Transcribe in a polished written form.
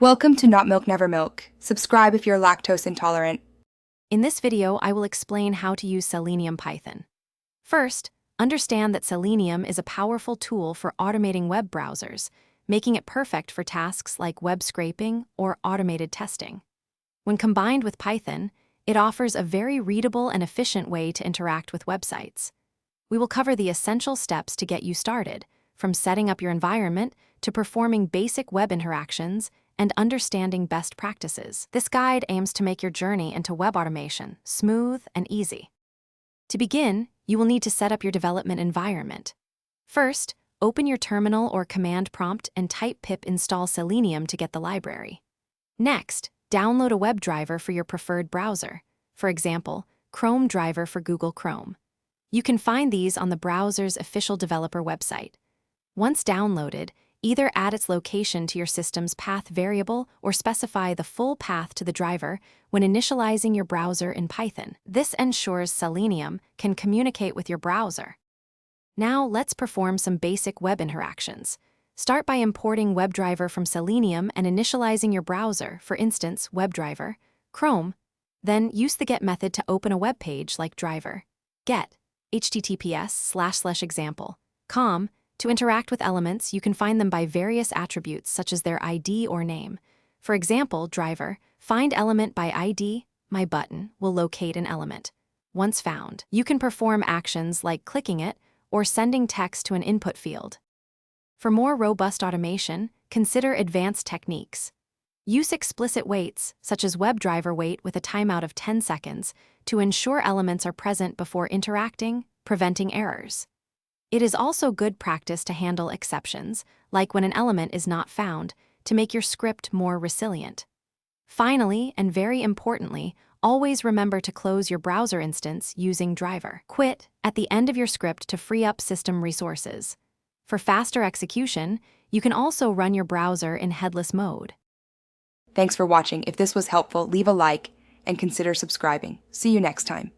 Welcome to Not Milk Never Milk. Subscribe if you're lactose intolerant. In this video, I will explain how to use Selenium Python. First, understand that Selenium is a powerful tool for automating web browsers, making it perfect for tasks like web scraping or automated testing. When combined with Python, it offers a very readable and efficient way to interact with websites. We will cover the essential steps to get you started, from setting up your environment to performing basic web interactions and understanding best practices. This guide aims to make your journey into web automation smooth and easy. To begin, you will need to set up your development environment. First, open your terminal or command prompt and type pip install Selenium to get the library. Next, download a WebDriver for your preferred browser, for example, Chrome driver for Google Chrome. You can find these on the browser's official developer website. Once downloaded, either add its location to your system's path variable or specify the full path to the driver when initializing your browser in Python. This ensures Selenium can communicate with your browser. Now let's perform some basic web interactions. Start by importing WebDriver from Selenium and initializing your browser, for instance, WebDriver, Chrome. Then use the get method to open a web page like driver. Get https://example.com. To interact with elements, you can find them by various attributes such as their ID or name. For example, driver, find element by ID, my button will locate an element. Once found, you can perform actions like clicking it or sending text to an input field. For more robust automation, consider advanced techniques. Use explicit waits, such as WebDriver wait with a timeout of 10 seconds, to ensure elements are present before interacting, preventing errors. It is also good practice to handle exceptions, like when an element is not found, to make your script more resilient. Finally, and very importantly, always remember to close your browser instance using driver. Quit at the end of your script to free up system resources. For faster execution, you can also run your browser in headless mode. Thanks for watching. If this was helpful, leave a like and consider subscribing. See you next time.